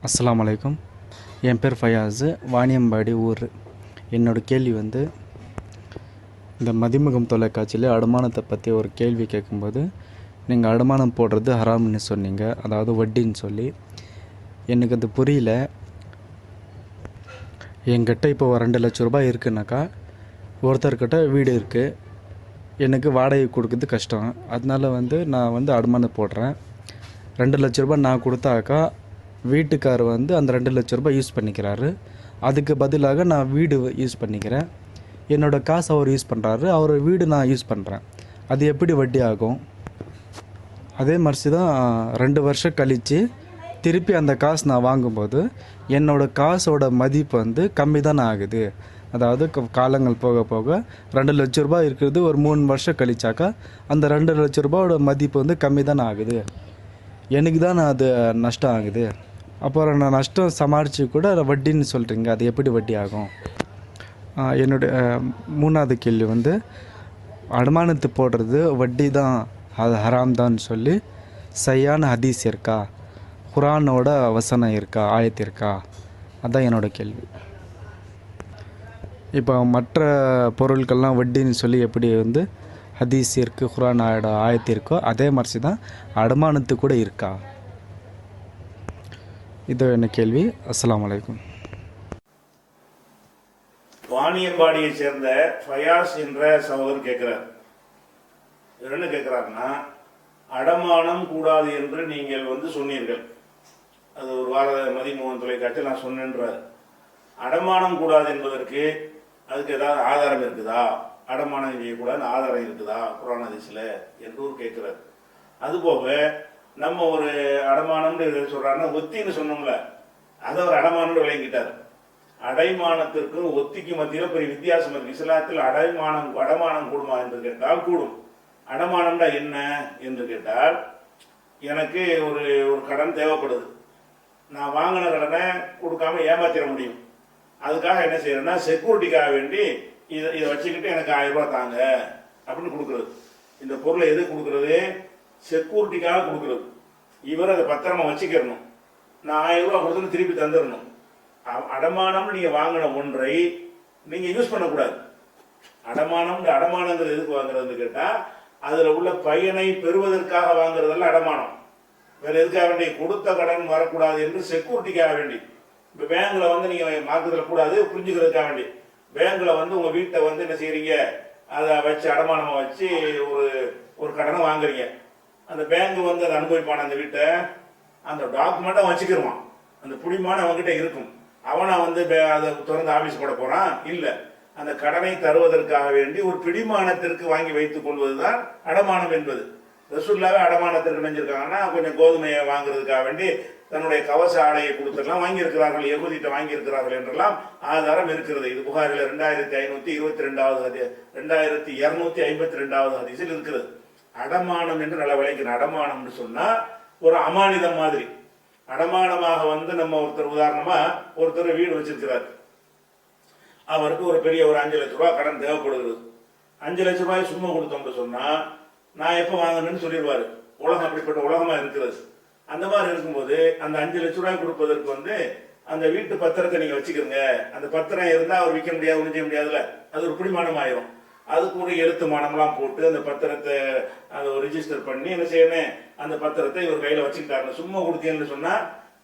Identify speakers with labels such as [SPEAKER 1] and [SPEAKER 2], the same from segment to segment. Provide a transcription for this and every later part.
[SPEAKER 1] அஸ்ஸலாமு அலைக்கும். என் பேர் ஃபயாஸு, வாணியம்பாடி ஊர். என்னோடய கேள்வி இந்த மதிமுகம் தொலைக்காட்சியில் அடமானத்தை பற்றி ஒரு கேள்வி கேட்கும்போது, நீங்கள் அடமானம் போடுறது ஹராம்னு சொன்னீங்க, அதாவது வட்டின்னு சொல்லி. எனக்கு அது புரியல. என்கிட்ட இப்போ 2 லட்ச ரூபாய் இருக்குனாக்கா, ஒருத்தர்கிட்ட வீடு இருக்குது, எனக்கு வாடகை கொடுக்குறது கஷ்டம். அதனால நான் அடமானம் போடுறேன். 2 லட்ச ரூபாய் நான் கொடுத்தாக்கா வீட்டுக்கார் அந்த 2 லட்ச ரூபாய் யூஸ் பண்ணிக்கிறாரு. அதுக்கு பதிலாக நான் வீடு யூஸ் பண்ணிக்கிறேன். என்னோடய காசு அவர் யூஸ் பண்ணுறாரு, அவர் வீடு நான் யூஸ் பண்ணுறேன். அது எப்படி வட்டி ஆகும்? அதே மாதிரி தான் 2 வருஷம் கழித்து திருப்பி அந்த காசு நான் வாங்கும்போது என்னோடய காசோட மதிப்பு கம்மி தானே ஆகுது. அதாவது காலங்கள் போக போக 2 லட்ச ரூபாய் இருக்கிறது ஒரு 3 வருஷம் கழிச்சாக்கா அந்த 2 லட்ச ரூபாயோட மதிப்பு கம்மி தானே ஆகுது. எனக்கு தான் அது நஷ்டம் ஆகுது. அப்புறம் நான் நஷ்டம் சமாளித்து கூட வட்டின்னு சொல்கிறீங்க, அது எப்படி வட்டி ஆகும்? என்னுடைய 3வது கேள்வி அடமானத்து போடுறது வட்டி தான், அது ஹராம் தான் சொல்லி சரியான ஹதீஸ் இருக்கா, குரானோட வசனம் இருக்கா, ஆயத்து இருக்கா? அதுதான் என்னோடய கேள்வி. இப்போ மற்ற பொருட்கள்லாம் வட்டின்னு சொல்லி எப்படி ஹதீஸ் இருக்குது, குரானோட ஆயத்து இருக்கோ அதே மாதிரி தான் அடமானத்து கூட இருக்கா? இது என்ன கேள்வி. அஸ்ஸலாமு அலைக்கும்.
[SPEAKER 2] வாணியம்பாடியை சேர்ந்த ஃபயாஸ் என்ற சகோதரர் கேட்கிறார். என்ன கேட்கிறாருன்னா, அடமானம் கூடாது என்று நீங்கள் சொன்னீர்கள். அது ஒரு வார மதிமுகம் தொலைக்காட்சியில் நான் சொன்னேன்றார். அடமானம் கூடாது என்பதற்கு அதுக்கு ஏதாவது ஆதாரம் இருக்குதா? அடமானம் செய்யக்கூடாது ஆதாரம் இருக்குதா குர்ஆன் ஹதீஸ்ல என்று கேட்கிறார். அதுபோக நம்ம ஒரு அடமானம்னு சொல்றாருன்னா, ஒத்தின்னு சொன்னோம்ல, அதை ஒரு அடமானம்னு விளங்கிட்டார். அடைமானத்திற்கும் ஒத்திக்கு மத்தியில் பெரிய வித்தியாசம் இருக்கு. இஸ்லாத்தில் அடமானம் கூடுமா என்று கேட்டால் கூடும். அடமானம்னா என்ன என்று கேட்டால், எனக்கு ஒரு கடன் தேவைப்படுது, நான் வாங்கின கடனை கொடுக்காம ஏமாத்திட முடியும். அதுக்காக என்ன செய்யறேன்னா, செக்யூரிட்டிக்காக வேண்டி இதை வச்சுக்கிட்டு எனக்கு 1000 ரூபாய் தாங்க அப்படின்னு கொடுக்குறது. இந்த பொருளை எது கொடுக்குறது? செக்யூரிட்டிக்காக கொடுக்குறது. இவர் அதை பத்திரமா வச்சுக்கிறணும், நான் 1000 ரூபாய் கொடுத்து திருப்பி தந்துடணும். அடமானம் நீங்க வாங்கின ஒன்றை நீங்க யூஸ் பண்ணக்கூடாது. அடமானங்கிறது எதுக்கு வாங்குறதுன்னு கேட்டா, அதுல உள்ள பயனை பெறுவதற்காக வாங்குறதல்ல அடமானம். வேற எதுக்காக வேண்டி? கொடுத்த கடன் வரக்கூடாது என்று செக்யூரிட்டிக்காக வேண்டி. இப்ப பேங்க்ல நீங்க மார்க்கத்துல கூடாது புரிஞ்சுக்கிறதுக்காக வேண்டி பேங்க்ல உங்க வீட்டை என்ன செய்யறீங்க, அதை வச்சு அடமானமா வச்சு ஒரு கடனை வாங்குறீங்க. அந்த பேங்க் அதை அனுபவிப்பான அந்த வீட்டை, அந்த டாக்குமெண்ட்டை வச்சுக்கிடுவான். அந்த புடிமான அவன்கிட்ட இருக்கும். அவனை அதை திறந்து ஆபீஸ் போட போறான் இல்ல. அந்த கடனை தருவதற்காக வேண்டி ஒரு பிடிமானத்திற்கு வாங்கி வைத்துக் கொள்வதுதான் அடமானம் என்பது. ரசூலுல்லாஹ் அடமானத்திற்கு நினைஞ்சிருக்காங்கன்னா, கொஞ்சம் கோதுமையை வாங்குறதுக்காக வேண்டி தன்னுடைய கவச ஆடையை கொடுத்துலாம் வாங்கி இருக்கிறார்கள், யகூதிட்ட வாங்கி இருக்கிறார்கள் என்றெல்லாம் ஆதாரம் இருக்கிறது. இது புகாரில 2522 2252 ஹதீஸில் இருக்கிறது. அடமானம் என்று நல்ல விளைக்கணும். அடமானம் சொன்னா ஒரு அமானிதம் மாதிரி. அடமானமாக நம்ம உதாரணமா ஒருத்தர் வீடு வச்சிருக்கிறார். அவருக்கு ஒரு பெரிய 5 லட்ச ரூபாய் கடன் தேவைப்படுகிறது. 5 லட்ச ரூபாய் சும்மா கொடுத்தோம்னு சொன்னா, நான் எப்ப வாங்கணும்னு சொல்லிடுவாரு. உலகம் அப்படிப்பட்ட உலகமா இருக்கிறது. அந்த மாதிரி இருக்கும்போது அந்த 5 லட்ச ரூபாய் கொடுப்பதற்கு அந்த வீட்டு பத்திரத்தை நீங்க வச்சுக்கிறீங்க. அந்த பத்திரம் இருந்தா அவர் விற்க முடியாது, ஒன்றும் செய்ய முடியாதுல்ல. அது ஒரு பிடிமானம் ஆயிரும். அதுக்கு ஒரு எழுத்து மானம்லாம் போட்டு அந்த பத்திரத்தை அதை ரிஜிஸ்டர் பண்ணி என்ன செய்யணும், அந்த பத்திரத்தை இவர் கையில வச்சுக்கிட்டாரு. சும்மா கொடுத்தீங்கன்னு சொன்னா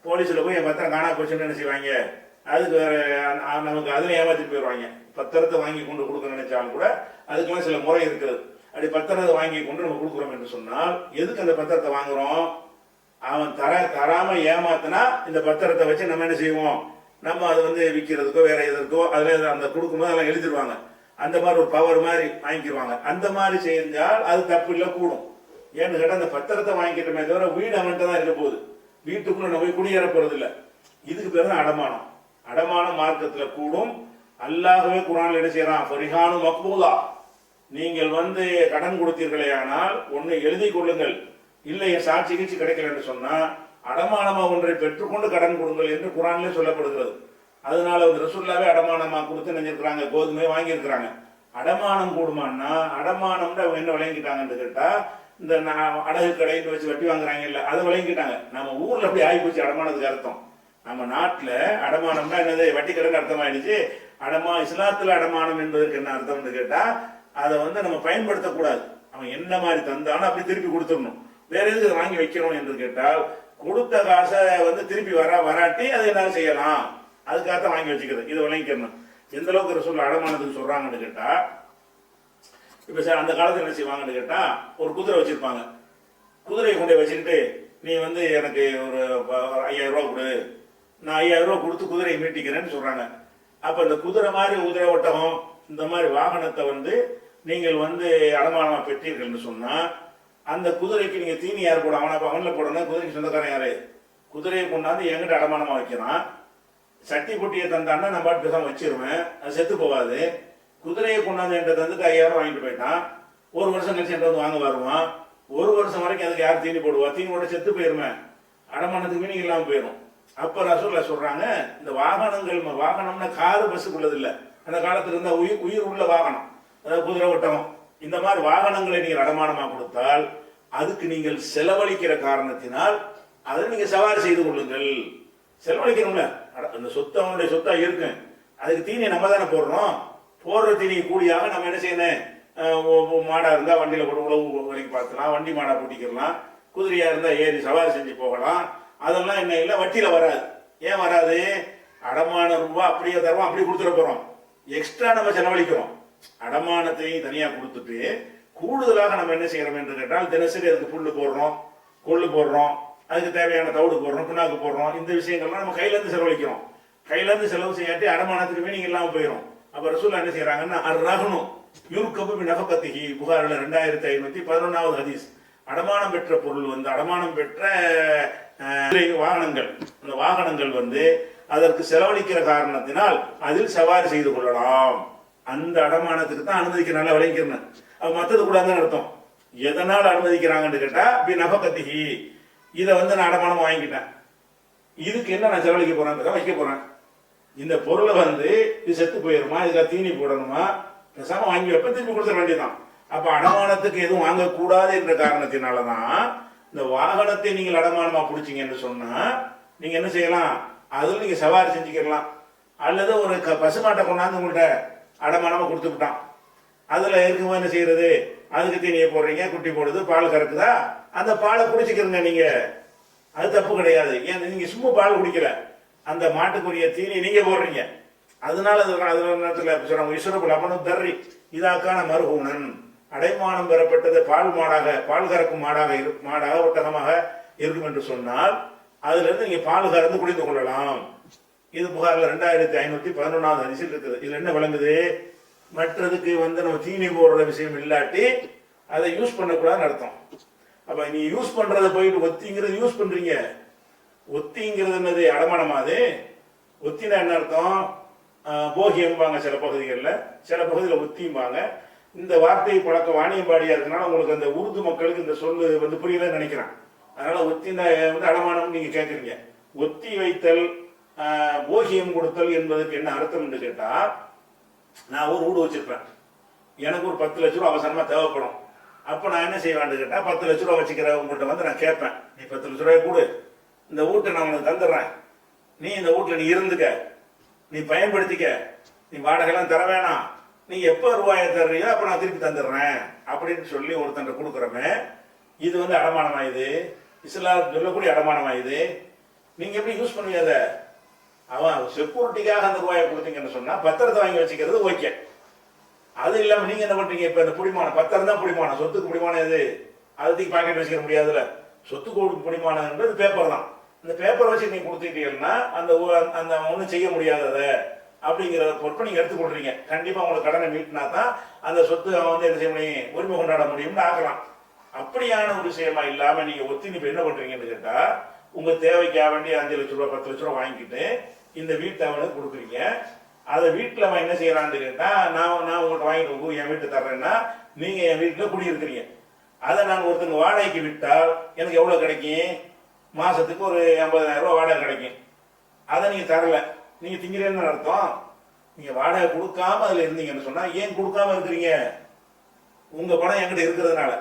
[SPEAKER 2] போலீஸ்ல போய் என் பத்திரம் காணா போச்சுன்னு என்ன செய்வாங்க, அதுக்கு வேற நமக்கு அதுல ஏமாத்திட்டு போயிடுவாங்க. பத்திரத்தை வாங்கி கொண்டு கொடுக்க நினைச்சாலும் கூட அதுக்கெல்லாம் சில முறை இருக்கிறது. அப்படி பத்திரத்தை வாங்கி கொண்டு நம்ம கொடுக்குறோம் என்று சொன்னால், எதுக்கு அந்த பத்திரத்தை வாங்குறோம்? அவன் தராம ஏமாத்தினா இந்த பத்திரத்தை வச்சு நம்ம என்ன செய்வோம், நம்ம அது விற்கிறதுக்கோ வேற எதற்கோ அதுல அந்த கொடுக்கும்போது அதெல்லாம் எழுதிடுவாங்க. அந்த மாதிரி ஒரு பவர் மாதிரி வாங்கிடுவாங்க. அந்த மாதிரி செஞ்சால் அது தப்பு இல்லை, கூடும். ஏன்னு கேட்டால் அந்த பத்திரத்தை வாங்கிக்கிட்டோமே தவிர வீடு அவன்கிட்ட தான் இருக்க போகுது, வீட்டுக்குள்ள நம்ம போய் குடியேற போறது இல்லை. இதுக்கு பேர் தான் அடமானம். அடமானம் மார்க்கத்துல கூடும். அல்லாஹ்வே குர்ஆன்ல என்ன செய்யறான், ஃபரிஹானு மக்பூலா, நீங்கள் கடன் கொடுத்தீர்களே ஆனால் ஒன்னு எழுதி கொள்ளுங்கள், இல்லை சாட்சி கீழ்ச்சி கிடைக்கல என்று சொன்னா அடமானமா ஒன்றை பெற்றுக்கொண்டு கடன் கொடுங்கள் என்று குர்ஆன்ல சொல்லப்படுகிறது. அதனால ரசூலுல்லாஹ்வே அடமானமா கொடுத்து நினைச்சிருக்கிறாங்க, கோதுமை வாங்கி இருக்கிறாங்க. அடமானம் கூடுமான்னா, அடமானம்னு அவங்க என்ன விளங்கிட்டாங்கன்னு கேட்டா, இந்த அடகு கடைன்னு வச்சு வட்டி வாங்குறாங்க இல்ல, அதை விளங்கிட்டாங்க. நம்ம ஊர்ல அப்படி ஆகி போச்சு அடமானதுக்கு அர்த்தம். நம்ம நாட்டுல அடமானம்னா என்னது, வட்டி கடன் அர்த்தம் ஆயிடுச்சு. இஸ்லாத்துல அடமானம் என்பதற்கு என்ன அர்த்தம்னு கேட்டா, அதை வந்து நம்ம பயன்படுத்தக்கூடாது. அவன் என்ன மாதிரி தந்தாலும் அப்படி திருப்பி கொடுத்துடணும். வேற எதுக்கு வாங்கி வைக்கணும் என்று கேட்டால், கொடுத்த காசை வந்து திருப்பி வராட்டி அதை என்ன செய்யலாம், அதுக்காகத்தான் வாங்கி வச்சுக்கிறது. இதை விளங்கிக்கணும். எந்த அளவுக்கு ரசூல் அடமானத்துக்கு சொல்றாங்கன்னு கேட்டா, இப்ப சார் அந்த காலத்துல என்ன செய்வாங்கன்னு கேட்டா, ஒரு குதிரை வச்சிருப்பாங்க. குதிரையை கொண்டு வச்சுக்கிட்டு, நீ வந்து எனக்கு ஒரு 5000 ரூபா கொடு, நான் 5000 ரூபா கொடுத்து குதிரையை மீட்டிக்கிறேன்னு சொல்றாங்க. அப்ப இந்த குதிரை மாதிரி குதிரை ஒட்டகம் இந்த மாதிரி வாகனத்தை வந்து நீங்கள் வந்து அடமானமா பெற்றீர்கள் சொன்னா, அந்த குதிரைக்கு நீங்க தீனி யார் போட, அவன்ல போடணும். குதிரைக்கு சொந்தக்காரன் யாரு? குதிரையை கொண்டாந்து என்கிட்ட அடமானமா வைக்கிறான். சட்டி பொட்டியை தந்தான்னா நான் பாட்டு பேசாம வச்சிருவேன், அது செத்து போகாது. குதிரையை கொண்டாந்து என்கிட்ட தந்துட்டு 5000 வாங்கிட்டு போயிட்டான். ஒரு வருஷம் கழிச்சு என்கிட்ட வந்து வாங்க வருவான். ஒரு வருஷம் வரைக்கும் அதுக்கு யார் தீனி போடுவா? தீனி போட செத்து போயிருமே, அடமானத்துக்கு மீனிங் இல்லாம போயிடும். அப்ப ரசூலுல்லாஹ் சொல்றாங்க, இந்த வாகனம்னா காரு பஸ்ஸுக்குள்ளது இல்ல. அந்த காலத்துல இருந்த உயிர் உள்ள வாகனம், அதாவது குதிரை ஒட்டகம், இந்த மாதிரி வாகனங்களை நீங்கள் அடமானமா கொடுத்தால் அதுக்கு நீங்கள் செலவழிக்கிற காரணத்தினால் அதை நீங்க சவாரி செய்து கொள்ளுங்கள். செலவழிக்கணும்ல, அந்த சொத்து அவனுடைய சொத்தா இருக்கு, அதுக்கு தீனியை நம்ம தானே போடுறோம். போடுற தீனி கூலியாக நம்ம என்ன செய்யணும், மாடா இருந்தா வண்டியில போட்டு உழவு வரைக்கும் பார்த்துக்கலாம், வண்டி மாடா பூட்டிக்கலாம், குதிரையா இருந்தா ஏறி சவாரி செஞ்சு போகலாம். அதெல்லாம் என்ன இல்லை, வட்டியில வராது. ஏன் வராது? அடமான ரூபா அப்படியே தருவோம், அப்படி கொடுத்துட போறோம். எக்ஸ்ட்ரா நம்ம செலவழிக்கிறோம். அடமானத்தையும் தனியா கொடுத்துட்டு கூடுதலாக நம்ம என்ன செய்யறோம் என்று கேட்டால், தினசரி அதுக்கு புல்லு போடுறோம், கொள்ளு போடுறோம், அதுக்கு தேவையான தவிடு போடுறோம், புண்ணாக்கு போடுறோம். இந்த விஷயங்கள்லாம் நம்ம கையில இருந்து செலவழிக்கிறோம். கையில இருந்து செலவு செய்யாட்டி அடமானத்துக்கு மீனிங் இல்லாம போயிடும். அப்ப ரசூல் என்ன செய்யறாங்கன்னா, அர்ரஹ்னு யுர்கபு நஃபகத்திஹி, புகாரில் 2511வது ஹதீஸ். அடமானம் பெற்ற பொருள் வந்து, அடமானம் பெற்ற வாகனங்கள், அந்த வாகனங்கள் வந்து அதற்கு செலவழிக்கிற காரணத்தினால் அதில் சவாரி செய்து கொள்ளலாம். அந்த அடமானத்துக்கு தான் அனுமதிக்க, நல்லா விளங்கிக்கிறேன். அது மற்றது கூடாதுன்னு அர்த்தம். எதனால் அனுமதிக்கிறாங்கன்னு கேட்டா, பி நஃபகத்திஹி, இதை வந்து நான் அடமானம் வாங்கிட்டேன், இதுக்கு என்ன நான் செலவழிக்க போறேன், வைக்க போறேன். இந்த பொருளை வந்து இது செத்து போயிருமா, இதுக்கு தீனி போடணுமா, பேசாம வாங்கி வைப்ப, திருப்பி கொடுத்துட வேண்டியதான். அப்ப அடமானத்துக்கு எதுவும் வாங்கக்கூடாது என்ற காரணத்தினாலதான் இந்த வாகனத்தை நீங்கள் அடமானமா பிடிச்சிங்கன்னு சொன்னா, நீங்க என்ன செய்யலாம், அதுல நீங்க சவாரி செஞ்சுக்கலாம். அல்லது ஒரு பசுமாட்டை கொண்டாந்து உங்கள்கிட்ட அடமானமா கொடுத்து விட்டான், அதுல இருக்கும்போது என்ன செய்யறது, அதுக்கு தீனியை போடுறீங்க, குட்டி போடுது, பால் கறக்குதா, அந்த பாலை குடிச்சுக்கிறங்க நீங்க, அது தப்பு கிடையாது. ஏன் நீங்க சும்மா பால் குடிக்கல, அந்த மாட்டுக்குரிய தீனி நீங்க போடுறீங்க. அதனால நேரத்தில் லபனு தர்ரி இதாக்கான மருகூனன், அடைமானம் பெறப்பட்டது பால் மாடாக, பால் கறக்கும் மாடாக ஒட்டகமாக இருக்கும் என்று சொன்னால், அதுல இருந்து நீங்க பால் கறந்து குடித்து கொள்ளலாம். இது புகாரில் 2511வது ஹதீஸில் இருக்குது. இதுல என்ன விளங்குது, மற்றதுக்கு வந்து நம்ம தீனி போடுற விஷயம் இல்லாட்டி அதை யூஸ் பண்ணக்கூடாதுன்னு அர்த்தம். அப்ப நீ யூஸ் பண்றதை போயிட்டு ஒத்திங்கிறது யூஸ் பண்றீங்க. ஒத்திங்கிறது என்னது, அடமானமாது. ஒத்தினா என்ன அர்த்தம், போகியம்பாங்க சில பகுதிகளில், சில பகுதியில் ஒத்தியும்பாங்க. இந்த வார்த்தை பழக்கம் வாணியம்பாடியா இருக்கனால உங்களுக்கு அந்த உருது மக்களுக்கு இந்த சொல்லு வந்து புரியலன்னு நினைக்கிறேன். அதனால ஒத்தின வந்து அடமானம் நீங்க கேட்குறீங்க. ஒத்தி வைத்தல், போகியம் கொடுத்தல் என்பதற்கு என்ன அர்த்தம் என்று கேட்டா, நான் ஒரு வீடு வச்சிருப்பேன், எனக்கு ஒரு 10 லட்ச ரூபா அவசரமா தேவைப்படும். அப்ப நான் என்ன செய்வேன்னு கேட்டா, 10 லட்ச ரூபா வச்சுக்கிற உங்கள்கிட்ட வந்து நான் கேட்பேன், நீ 10 லட்ச ரூபாய் கொடு, இந்த வீட்டை நான் உனக்கு தந்துடுறேன், நீ இந்த வீட்டுல நீ இருந்துக்க, நீ பயன்படுத்திக்க, நீ வாடகைலாம் தர வேணாம், நீ எப்ப ரூபாயை தர்றியோ அப்ப நான் திருப்பி தந்துடுறேன் அப்படின்னு சொல்லி ஒருத்தன் கொடுக்குறமே, இது வந்து அடமானமாயுது. இஸ்லாம் சொல்லக்கூடிய அடமானமாயுது. நீங்க எப்படி யூஸ் பண்ணுவீங்க? அவன் செக்யூரிட்டிக்காக அந்த ரூபாயை கொடுத்தீங்கன்னு சொன்னா பத்திரத்தை வாங்கி வச்சுக்கிறது ஓகே. அது இல்லாம நீங்க என்ன பண்றீங்க, இப்ப இந்த புடிமானம், பத்திரம் தான் புடிமானம், சொத்துக்கு புடிமானம் எது, அதுக்கு பாக்கெட் வச்சுக்க முடியாதுல்ல. சொத்துக்கு புடிமானம் என்பது பேப்பர் தான். இந்த பேப்பரை வச்சு நீங்க கொடுத்துட்டீங்கன்னா அந்த அந்த ஒன்றும் செய்ய முடியாதத அப்படிங்கிற பொறுப்பை நீங்க எடுத்துக்கொள்றீங்க. கண்டிப்பா உங்களுக்கு கடனை மீட்டினா தான் அந்த சொத்து அவன் வந்து என்ன செய்ய முடியும், உரிமை கொண்டாட முடியும்னு ஆக்கலாம். அப்படியான ஒரு விஷயமா இல்லாம நீங்க ஒத்தி இப்ப என்ன பண்றீங்கன்னு கேட்டா, உங்க தேவைக்காக வேண்டிய 5 லட்ச ரூபாய் 10 லட்ச ரூபாய் வாங்கிட்டு இந்த வீட்டை அவனுக்கு கொடுக்குறீங்க. அதை வீட்டுல அவன் என்ன செய்யறான்னு கேட்டா, நான் உங்கள்கிட்ட வாங்கிட்டு என் வீட்டு தர்றேன்னா நீங்க என் வீட்டுல குடியிருக்கிறீங்க. அதை நான் ஒருத்தங்க வாடகைக்கு விட்டால் எனக்கு எவ்வளவு கிடைக்கும், மாசத்துக்கு ஒரு 50,000 ரூபாய் வாடகை கிடைக்கும். அதை நீங்க தரல, நீங்க திங்கிறேன்னு அர்த்தம். நீங்க வாடகை கொடுக்காம அதுல இருந்தீங்கன்னு சொன்னா, ஏன் கொடுக்காம இருக்கிறீங்க, உங்க பணம் என்கிட்ட இருக்கிறதுனால.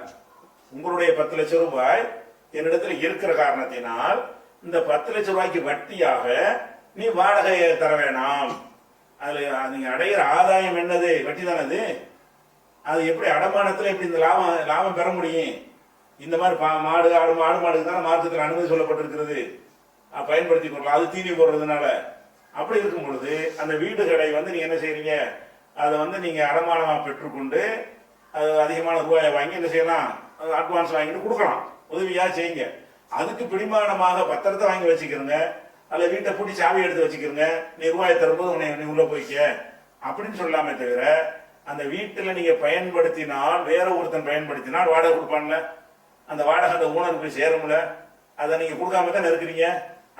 [SPEAKER 2] உங்களுடைய 10 லட்சம் ரூபாய் என்னிடத்துல இருக்கிற காரணத்தினால் இந்த 10 லட்சம் ரூபாய்க்கு வட்டியாக நீ வாடகையை தர வேணாம். அதுல நீங்க அடைகிற ஆதாயம் என்னது? வட்டி தானே அது. அது எப்படி அடமானத்துல எப்படி இந்த லாபம் பெற முடியும்? இந்த மாதிரி ஆடு மாடுக்கு தானே மார்க்கத்தில் அனுமதி சொல்லப்பட்டிருக்கிறது, பயன்படுத்தி கொள்ளலாம், அது தீனி போடுறதுனால. அப்படி இருக்கும் பொழுது அந்த வீடுகளை வந்து நீங்க என்ன செய்றீங்க, அதை வந்து நீங்க அடமானமா பெற்றுக்கொண்டு அது அதிகமான ரூபாயை வாங்கி என்ன செய்யலாம், அட்வான்ஸ் வாங்கிட்டு கொடுக்கலாம், உதவியா செய்யுங்க. அதுக்கு பிடிமானமாக பத்திரத்தை வாங்கி வச்சுக்கிறங்க, அல்ல வீட்டை பூட்டி சாவி எடுத்து வச்சுக்கிறங்க, நீ ரூபாயை தரும்போது உன்னை நீ உள்ள போய்க்க அப்படின்னு சொல்லாமே தவிர, அந்த வீட்டுல நீங்க பயன்படுத்தினால் வேற ஒருத்தன் பயன்படுத்தினால் வாடகை கொடுப்பான்ல, அந்த வாடகை அந்த ஓனருக்கு போய் சேரும்ல, அதை நீங்க கொடுக்காம தான் இருக்கிறீங்க.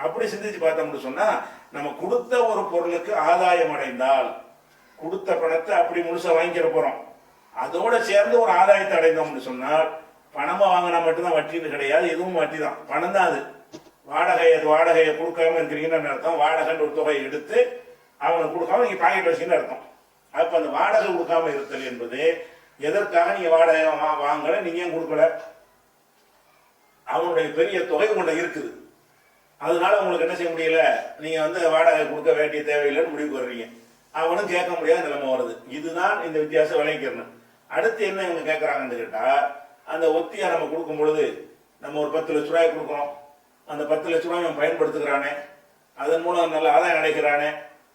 [SPEAKER 2] அப்படி சிந்திச்சு பார்த்தோம்னு சொன்னா, நம்ம கொடுத்த ஒரு பொருளுக்கு ஆதாயம் அடைந்தால், கொடுத்த பணத்தை அப்படி முழுசா வாங்கிக்கிற போறோம், அதோட சேர்ந்து ஒரு ஆதாயத்தை அடைந்தோம்னு சொன்னால், பணமா வாங்கினா மட்டும்தான் வட்டின்னு கிடையாது, எதுவும் வட்டி தான், பணம் தான் அது. வாடகையை கொடுக்காம இருக்கிறீங்கன்னு அர்த்தம். வாடகைன்ற ஒரு தொகையை எடுத்து அவனுக்கு கொடுக்காம நீங்க பாக்கெட் வச்சுன்னு அர்த்தம். அப்ப அந்த வாடகை கொடுக்காம இருத்தல் என்பது எதற்காக நீங்க வாடகை வாங்கல, நீங்க ஏன் கொடுக்கல, அவனுடைய பெரிய தொகை உங்கள்ட்ட இருக்குது, அதனால உங்களுக்கு என்ன செய்ய முடியல, நீங்க வந்து வாடகை கொடுக்க வேண்டிய தேவையில்லைன்னு முடிவுக்கு வர்றீங்க. அவனும் கேட்க முடியாத நிலைமை வருது. இதுதான் இந்த வித்தியாசம் விளைவிக்கிறேன். அடுத்து என்ன இவங்க கேட்கறாங்கன்னு கேட்டா, அந்த ஒத்தியா நம்ம கொடுக்கும் பொழுது நம்ம ஒரு 10 லட்ச ரூபாய் கொடுக்குறோம், அந்த 10 லட்ச ரூபாய் அவன் பயன்படுத்துகிறானே, அதன் மூலம் நல்ல ஆதாயம் அடைக்கிறானே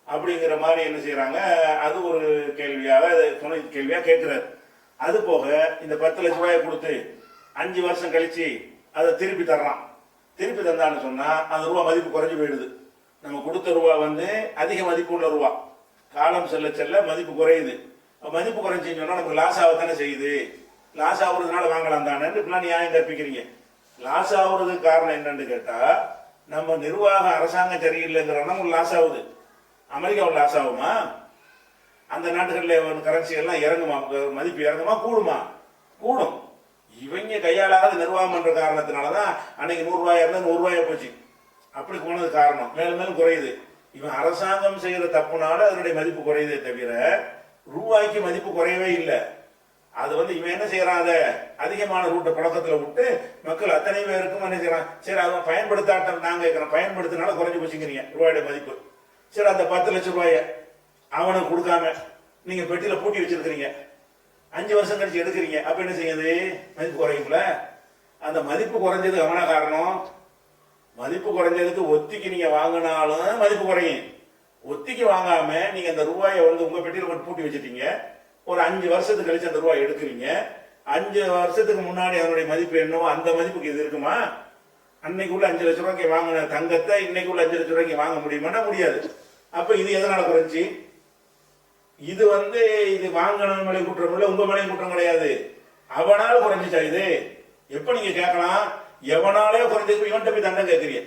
[SPEAKER 2] அப்படிங்கிற மாதிரி என்ன செய்யறாங்க, அது ஒரு கேள்வியாக துணை கேள்வியா கேட்கிறாரு. அது போக இந்த 10 லட்ச ரூபாயை கொடுத்து 5 வருஷம் கழிச்சு அதை திருப்பி தர்றான். திருப்பி தந்தான்னு சொன்னா அந்த ரூபா மதிப்பு குறைஞ்சு போயிடுது. நம்ம கொடுத்த ரூபா வந்து அதிக மதிப்பு உள்ள ரூபா, காலம் செல்ல செல்ல மதிப்பு குறையுது. மதிப்பு குறைஞ்சின்னு சொன்னா நமக்கு லாஸ் ஆகத்தானே செய்யுது. லாஸ் ஆகுறதுனால வாங்கலாம் தானே இப்படிலாம் நியாயம் கற்பிக்கிறீங்க. லாஸ் ஆகுறதுக்கு காரணம் என்னன்னு கேட்டா, நம்ம நிர்வாக அரசாங்கம் சரியில்லைங்கிறோம்னா உங்களுக்கு லாஸ் ஆகுது. அமெரிக்காவில் லாஸ் ஆகுமா? அந்த நாட்டுகளில் கரன்சி எல்லாம் இறங்குமா, மதிப்பு இறங்குமா கூடுமா? கூடும். இவங்க கையாளாத நிர்வாகம் பண்ற காரணத்தினாலதான் அன்னைக்கு 100 ரூபாய் இருந்தா 100 ரூபாய் போச்சு. அப்படி போனது காரணம். மேலும் மேலும் குறையுது. இவன் அரசாங்கம் செய்யற தப்புனால அதனுடைய மதிப்பு குறையுதே தவிர ரூபாய்க்கு மதிப்பு குறையவே இல்லை. அது வந்து இவன் என்ன செய்யறான், அதை அதிகமான ரூட்டை பழக்கத்துல விட்டு மக்கள் அத்தனை பேருக்கும் என்ன செய்யறான், சரி அவன் பயன்படுத்தாட்டம் நாங்க கேட்கிறோம், பயன்படுத்தினால குறைஞ்சு போச்சுக்கிறீங்க ரூபாயோட மதிப்பு. சரி அந்த 10 லட்சம் ரூபாய அவனுக்கு கொடுக்காம நீங்க பெட்டியில பூட்டி வச்சிருக்கிறீங்க, 5 வருஷம் கழிச்சு எடுக்கிறீங்க, அப்ப என்ன செய்யுது, மதிப்பு குறையும்ல. அந்த மதிப்பு குறைஞ்சது அவனா காரணம். மதிப்பு குறைஞ்சதுக்கு ஒத்திக்கு நீங்க வாங்கினாலும் மதிப்பு குறையும். ஒத்திக்கு வாங்காம நீங்க அந்த ரூபாயை வந்து உங்க பெட்டியில கொண்டு பூட்டி வச்சிட்டீங்க, ஒரு 5 வருஷத்துக்கு கழிச்சு அந்த ரூபாய் எடுக்கிறீங்க. 5 வருஷத்துக்கு முன்னாடி அதனுடைய மதிப்பு என்னவோ அந்த மதிப்புக்கு இது இருக்குமா? அன்னைக்கு உள்ள 5 லட்சம் ரூபாய்க்கு வாங்கின தங்கத்தை இன்னைக்கு உள்ள 5 லட்சம் ரூபாய்க்கு வாங்க முடியுமானா முடியாது. அப்ப இது எதனால குறைஞ்சி? இது வந்து இது வாங்கின மேலே குற்றம் இல்லை, உங்க மேலே குற்றம் கிடையாது, அவனால குறைஞ்சிச்சா இது? எப்ப நீங்க கேட்கலாம், எவனாலே குறைஞ்சது இவன்கிட்ட போய் தண்டம் கேட்கறீங்க.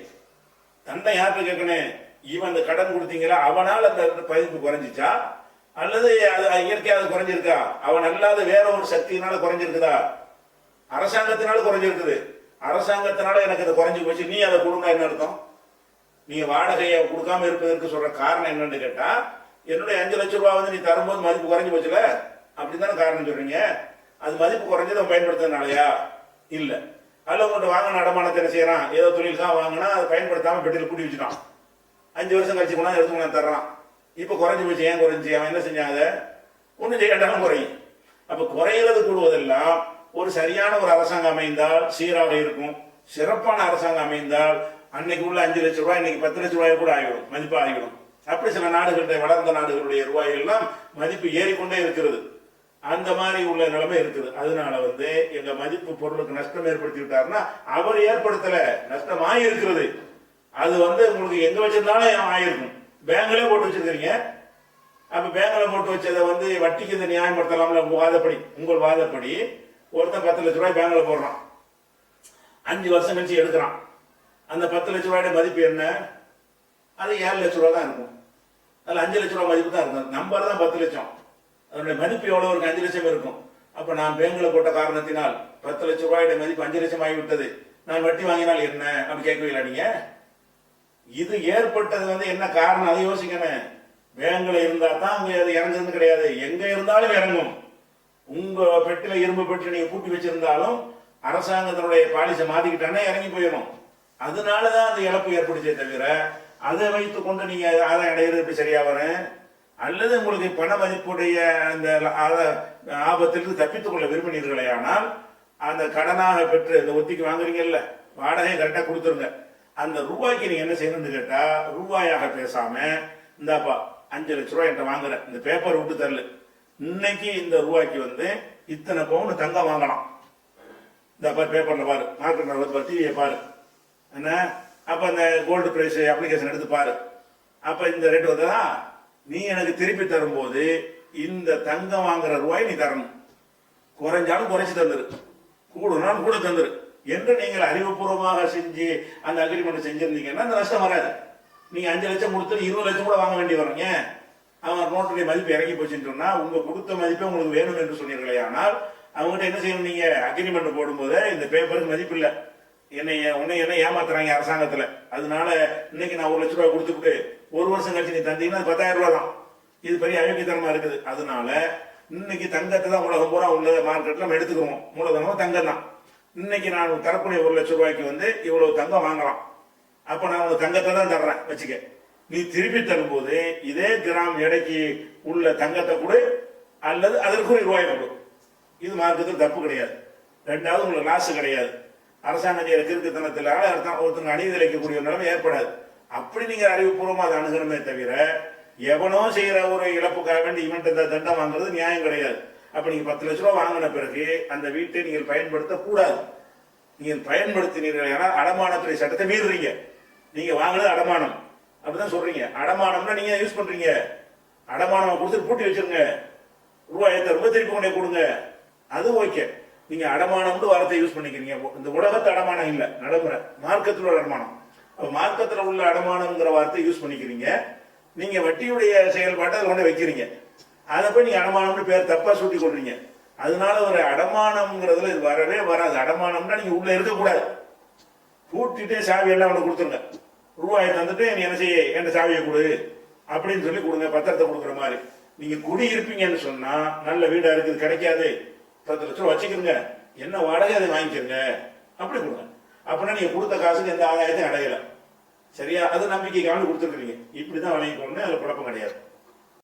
[SPEAKER 2] தண்டம் யார்கிட்ட கேட்கணும்? இவன் அந்த கடன் கொடுத்தீங்களா அவனால் அந்த பதிப்பு குறைஞ்சிச்சா, அல்லது அது இயற்கையாக குறைஞ்சிருக்கா, அவன் அல்லாத வேற ஒரு சக்தியினால குறைஞ்சிருக்குதா, அரசாங்கத்தினால குறைஞ்சிருக்குது. அரசாங்கத்தினால எனக்கு அதை குறைஞ்சி போச்சு, நீ அதை கொடுங்க என்ன அர்த்தம்? நீங்க வாடகையை கொடுக்காம இருப்பதற்கு சொல்ற காரணம் என்னன்னு கேட்டா, என்னுடைய 5 லட்சம் ரூபாய் வந்து நீ தரும்போது மதிப்பு குறைஞ்சு போச்சுல, அப்படின்னு தானே காரணம் சொல்றீங்க. அது மதிப்பு குறைஞ்சதை பயன்படுத்துறதுனாலயா? இல்ல. அதுல உங்கள்கிட்ட வாங்கின அடமானத்தை என்ன செய்யறான், ஏதோ தொழிலுக்காக வாங்கினா அதை பயன்படுத்தாம பெட்டியில் பூட்டி வச்சுட்டான், 5 வருஷம் கழிச்சு கொண்டா எடுத்து கொண்டா தர்றான். இப்ப குறைஞ்சு போச்சு, ஏன் குறைஞ்சி? அவன் என்ன செஞ்சாங்க, ஒன்னும் செய்யட்டாலும் குறையும். அப்ப குறையிறது கூடுவதெல்லாம் ஒரு சரியான ஒரு அரசாங்கம் அமைந்தால் சீராக இருக்கும். சிறப்பான அரசாங்கம் அமைந்தால் அன்னைக்கு உள்ள 5 லட்சம் ரூபாய் இன்னைக்கு 10 லட்சம் ரூபாய் கூட ஆகிடும், மதிப்பு ஆகிடும். அப்படி சில நாடுகளுடைய வளர்ந்த நாடுகளுடைய ரூபாய் எல்லாம் மதிப்பு ஏறிக்கொண்டே இருக்கிறது. அந்த மாதிரி உள்ள நிலைமை இருக்குது. அதனால வந்து எங்க மதிப்பு பொருளுக்கு நஷ்டம் ஏற்படுத்தி விட்டாருன்னா அவர் ஏற்படுத்தல, நஷ்டமாயி இருக்கிறது. அது வந்து உங்களுக்கு எங்க வச்சிருந்தாலும் ஆயிருக்கும். பேங்க்லயே போட்டு வச்சிருக்கீங்க, அப்ப பேங்க்ல போட்டு வச்சதை வந்து வட்டிக்கு இந்த நியாயப்படுத்தலாம்ல உங்கள் வாதப்படி ஒருத்தன் 10 லட்சம் ரூபாய் பேங்க்ல போடுறான், 5 வருஷம் கழிச்சு எடுக்கிறான். அந்த 10 லட்சம் ரூபாய் மதிப்பு என்ன? அது 7 லட்சம் ரூபாய் தான் இருக்கும். அதுல 5 லட்சம் ரூபாய் மதிப்பு தான் இருக்கும். நம்பர் தான் 10 லட்சம், அதனுடைய மதிப்பு எவ்வளவு இருக்கு? 5 லட்சம் இருக்கும். அப்ப நான் பேங்க்ல போட்ட காரணத்தினால் 10 லட்சம் ரூபாய் மதிப்பு 5 லட்சம் ஆகிவிட்டது, நான் வட்டி வாங்கினால் என்ன அப்படி கேட்கவில்லை நீங்க. இது ஏற்பட்டது வந்து என்ன காரணம் அதை யோசிக்கணும். பேங்க்ல இருந்தா தான் அங்க அது இறங்குறது கிடையாது, எங்க இருந்தாலும் இறங்கும். உங்க பெட்டில இரும்பு பெட்டி நீங்க பூட்டி வச்சிருந்தாலும் அரசாங்கத்தினுடைய பாலிசை மாத்திக்கிட்டானே இறங்கி போயிடும். அதனாலதான் அந்த இழப்பு ஏற்படுச்சே தவிர அதை வைத்துக் கொண்டு நீங்க ஆதாயம் அடைகிறது எப்படி சரியா வரும்? அல்லது உங்களுக்கு பண மதிப்புடைய அந்த ஆபத்திலிருந்து தப்பித்துக் கொள்ள விரும்பினீர்களே ஆனால் அந்த கடனாக பெற்று இந்த ஒத்திக்கு வாங்குறீங்கல்ல, வாடகையை கரெக்டா கொடுத்துருங்க. அந்த ரூபாய்க்கு நீங்க என்ன செய்யணும்னு கேட்டா, ரூபாயாக பேசாம இந்தாப்பா 5 லட்ச ரூபாய் என்கிட்ட வாங்குற, இந்த பேப்பர் விட்டு தரல, இன்னைக்கு இந்த ரூபாய்க்கு வந்து இத்தனை பவுன் தங்கம் வாங்கலாம். இந்த பேப்பர்ல பாரு, மார்க்கெட் டிவியை பாரு என்ன, அப்ப அந்த கோல்டு பிரைஸ் அப்ளிகேஷன் எடுத்து பாரு. அப்ப இந்த ரேட் வந்ததா, நீ எனக்கு திருப்பி தரும்போது இந்த தங்கம் வாங்குற ரூபாய் நீ தரணும். குறைஞ்சாலும் குறைச்சு தந்துரு, கூடுனாலும் கூட தந்துரு என்று நீங்கள் அறிவுபூர்வமாக செஞ்சு அந்த அக்ரிமெண்ட் செஞ்சிருந்தீங்கன்னா அந்த நஷ்டம் வராது. நீங்க 5 லட்சம் கொடுத்து 20 லட்சம் கூட வாங்க வேண்டி வரும். ஏன்? அவன் நோட்டுடைய மதிப்பு இறங்கி போச்சுன்னு சொன்னா உங்க கொடுத்த மதிப்பே உங்களுக்கு வேணும் என்று சொன்னீர்களே, ஆனால் அவங்ககிட்ட என்ன செய்யணும்? நீங்க அக்ரிமெண்ட் போடும்போது இந்த பேப்பருக்கு மதிப்பு இல்லை, உன்னை என்ன ஏமாத்துறாங்க அரசாங்கத்துல, அதனால இன்னைக்கு நான் 1 லட்ச ரூபாய் கொடுத்துட்டு 1 வருஷம் கழிச்சு நீ தந்தீங்கன்னா 10,000 ரூபாய் தான். இது பெரிய அயோக்கியத்தனமா இருக்குது. அதனால இன்னைக்கு தங்கத்தை தான் உலகம் பூரா உள்ள மார்க்கெட்ல நம்ம எடுத்துக்குவோம், மூலதனமா தங்கம் தான். இன்னைக்கு நான் தரக்கூடிய 1 லட்ச ரூபாய்க்கு வந்து இவ்வளவு தங்கம் வாங்கலாம், அப்ப நான் உனக்கு தங்கத்தை தான் தர்றேன் வச்சுக்க. நீ திருப்பி தரும்போது இதே கிராம் எடைக்கு உள்ள தங்கத்தை கொடு அல்லது அதற்கு ரூபாய் கொடு. இது மார்க்கத்தில் தப்பு கிடையாது. ரெண்டாவது உங்களுக்கு லாஸ் கிடையாது. அரசாங்கம் செய்யற கிறுக்குத்தனத்தினால ஒருத்தங்க அநீதி இழைக்கக்கூடிய நிலைமை ஏற்படாது. அப்படி நீங்க அறிவுபூர்வமா அதை அணுகணுமே தவிர எவனோ செய்யற ஒரு இழப்புக்காக வேண்டி இவன் தண்டம் வாங்குறது நியாயம் கிடையாது. அப்ப நீங்க 10 லட்ச ரூபாய் வாங்கின பிறகு அந்த வீட்டை நீங்கள் பயன்படுத்த கூடாது. நீங்கள் பயன்படுத்தினீர்கள் ஏன்னா அடமானத்துறை சட்டத்தை மீறுறீங்க. நீங்க வாங்கினது அடமானம் அப்படிதான் சொல்றீங்க. அடமானம்னா நீங்க யூஸ் பண்றீங்க, அடமானம் கொடுத்துட்டு பூட்டி வச்சிருங்க, ரூபாய் ரொம்ப திருப்பி கொண்டே கொடுங்க, அது ஓகே. நீங்க அடமானம்னு வார்த்தை யூஸ் பண்ணிக்கிறீங்க. இந்த உலகத்து அடமானம் இல்ல, நடைமுறை மார்க்கத்தில் உள்ள அடமானம். மார்க்கத்தில் உள்ள அடமானம்ங்கிற வார்த்தை யூஸ் பண்ணிக்கிறீங்க. நீங்க வட்டியுடைய செயல்பாட்டை அதை கொண்டு வைக்கிறீங்க, அதை போய் நீங்க அடமானம்னு பேர் தப்பா சூட்டி கொள்றீங்க. அதனால ஒரு அடமானம்ங்கிறதுல இது வரவே வராது. அடமானம்னா நீங்க உள்ள இருக்கக்கூடாது, பூட்டிட்டே சாவி எல்லாம் அவனுக்கு கொடுத்துருங்க, ரூபாயை தந்துட்டு நீ என்ன செய்ய என் சாவியை கொடு அப்படின்னு சொல்லி கொடுங்க, பத்திரத்தை கொடுக்குற மாதிரி. நீங்க குடி இருப்பீங்கன்னு சொன்னா நல்ல வீடா இருக்குது கிடைக்காது, 10 லட்சம் ரூபா வச்சுக்கிறங்க, என்ன வாடகை அதை வாங்கிக்கிறங்க அப்படி கொடுங்க. அப்படின்னா நீங்க கொடுத்த காசுக்கு எந்த ஆதாயத்தையும் அடையல. சரியா? அது நம்பிக்கைக்காக கொடுத்துருக்கீங்க. இப்படிதான் வழங்கிக்கணும்னு அதுல குழப்பம் கிடையாது.